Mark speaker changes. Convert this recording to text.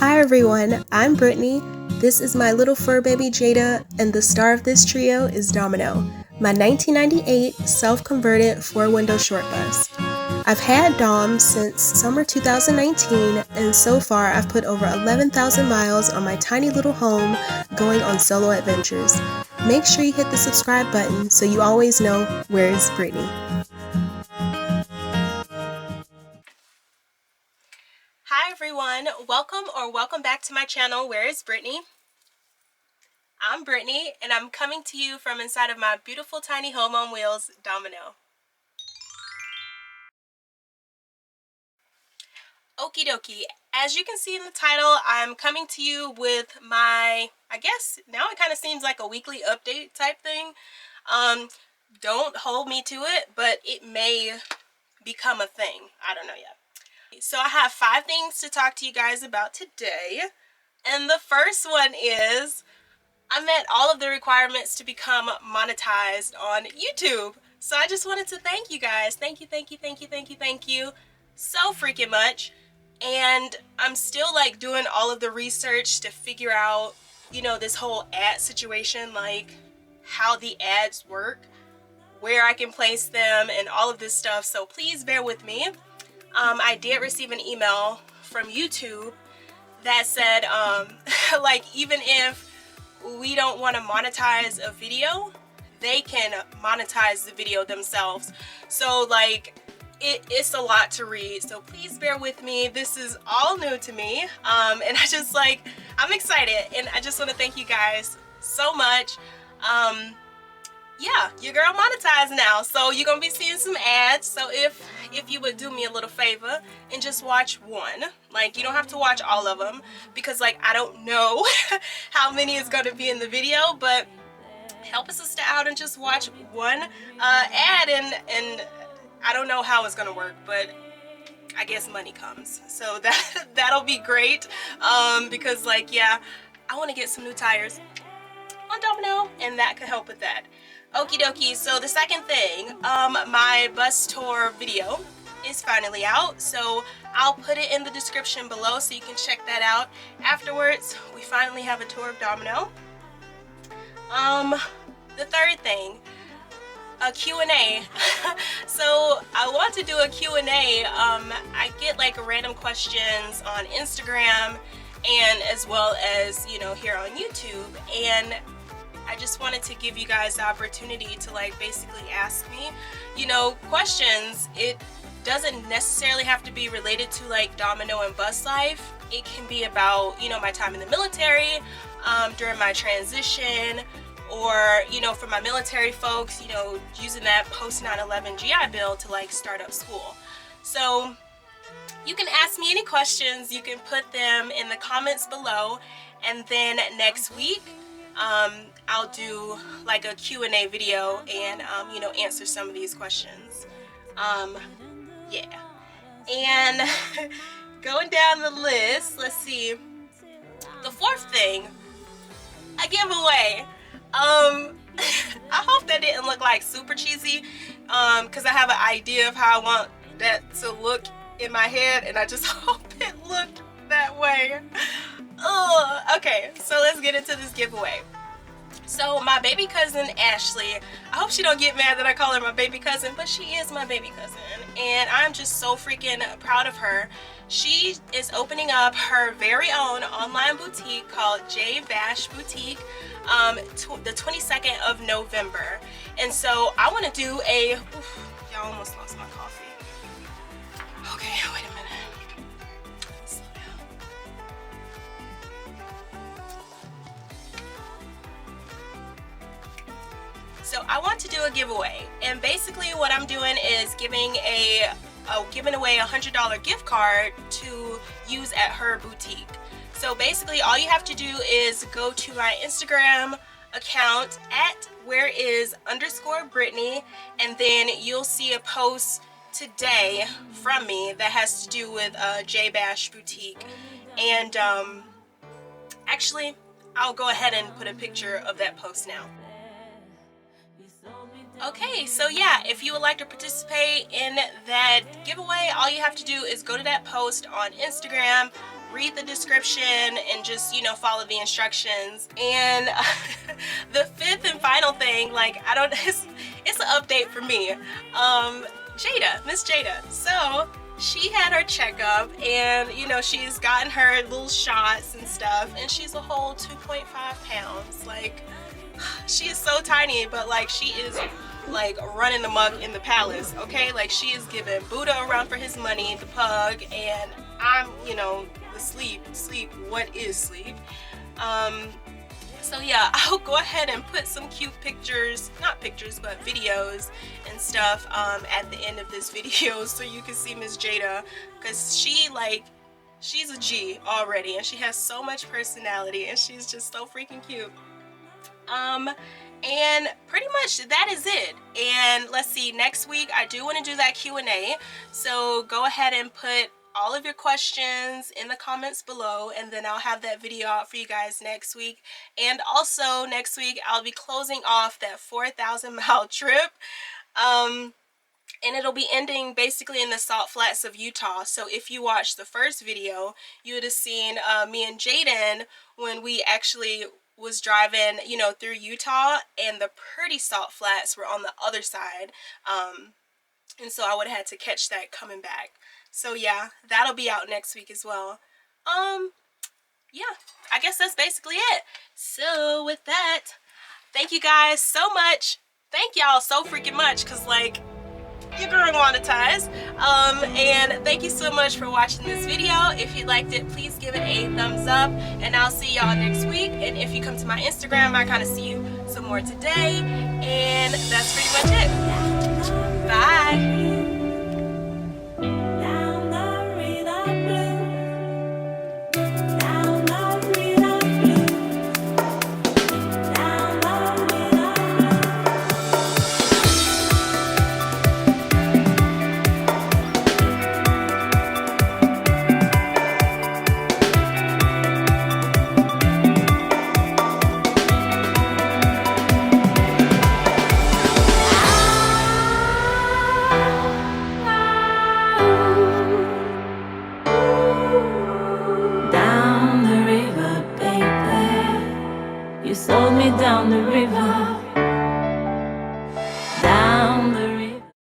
Speaker 1: Hi everyone, I'm Brittany. This is my little fur baby Jada, and the star of this trio is Domino, my 1998 self-converted 4-window short bus. I've had Dom since summer 2019, and so far I've put over 11,000 miles on my tiny little home going on solo adventures. Make sure you hit the subscribe button so you always know where is Brittany. Hi everyone, welcome back to my channel, Where is Brittany? I'm Brittany, and I'm coming to you from inside of my beautiful tiny home on wheels, Domino. Okie dokie, as you can see in the title, I'm coming to you with my, I guess now it kind of seems like a weekly update type thing. Don't hold me to it, but it may become a thing. I don't know yet. So I have 5 things to talk to you guys about today. And the first one is I met all of the requirements to become monetized on YouTube. So I just wanted to thank you guys. Thank you so freaking much. And I'm still like doing all of the research to figure out, you know, this whole ad situation, like how the ads work, where I can place them, and all of this stuff. So please bear with me. I did receive an email from YouTube that said, like, even if we don't want to monetize a video, they can monetize the video themselves. So like, it's a lot to read, so please bear with me. This is all new to me, and I'm excited, and I just want to thank you guys so much. Yeah, your girl monetized now, so you're gonna be seeing some ads. So if you would do me a little favor and just watch one, like, you don't have to watch all of them, because like I don't know how many is gonna be in the video, but help a sister out and just watch one ad, and I don't know how it's gonna work, but I guess money comes, so that'll be great. Because like, yeah, I want to get some new tires on Domino, and that could help with that. Okie dokie. So the second thing, my bus tour video is finally out, so I'll put it in the description below so you can check that out afterwards. We finally have a tour of Domino. The third thing, a Q&A. So I want to do a Q&A. I get like random questions on Instagram and as well as, you know, here on YouTube, and I just wanted to give you guys the opportunity to like basically ask me, you know, questions. It doesn't necessarily have to be related to like Domino and Buslife. It can be about, you know, my time in the military, during my transition, or, you know, for my military folks, you know, using that post 9/11 GI Bill to like start up school. So you can ask me any questions, you can put them in the comments below, and then next week I'll do like a Q&A video and you know, answer some of these questions. Yeah, and going down the list, let's see, the fourth thing, a giveaway. I hope that didn't look like super cheesy, because I have an idea of how I want that to look in my head, and I just hope it looked that way. Okay, so let's get into this giveaway. So my baby cousin Ashley, I hope she don't get mad that I call her my baby cousin, but she is my baby cousin, and I'm just so freaking proud of her. She is opening up her very own online boutique called J Bash Boutique, the 22nd of November. And so I want to do a, y'all, almost lost my coffee. Okay, wait a minute. So I want to do a giveaway, and basically what I'm doing is giving away a $100 gift card to use at her boutique. So basically all you have to do is go to my Instagram account at whereis_Brittany, and then you'll see a post today from me that has to do with J Bash Boutique. And actually I'll go ahead and put a picture of that post now. Okay, so yeah, if you would like to participate in that giveaway, all you have to do is go to that post on Instagram, read the description and just, you know, follow the instructions. And the fifth and final thing, like, I don't, it's an update for me. Miss Jada. So she had her checkup, and you know, she's gotten her little shots and stuff, and she's a whole 2.5 pounds. Like, she is so tiny, but like, she is like running amok in the palace, okay? Like, she is giving Buddha a run for his money, the pug, and I'm, you know, the sleep, what is sleep? So yeah, I'll go ahead and put some cute pictures, not pictures, but videos and stuff at the end of this video so you can see Miss Jada, because she's a G already, and she has so much personality, and she's just so freaking cute. And pretty much that is it. And let's see, next week I do want to do that Q&A, so go ahead and put all of your questions in the comments below, and then I'll have that video out for you guys next week. And also next week I'll be closing off that 4,000 mile trip, and it'll be ending basically in the salt flats of Utah. So if you watched the first video, you would have seen me and Jaden when we actually was driving, you know, through Utah, and the pretty salt flats were on the other side, and so I would have had to catch that coming back. So yeah, that'll be out next week as well. Yeah, I guess that's basically it. So with that, thank you guys so much. Thank y'all so freaking much, because like, your girl monetized. And thank you so much for watching this video. If you liked it, please give it a thumbs up, and I'll see y'all next week. And if you come to my Instagram, I kind of see you some more today. And that's pretty much it. Bye.
Speaker 2: Down the river,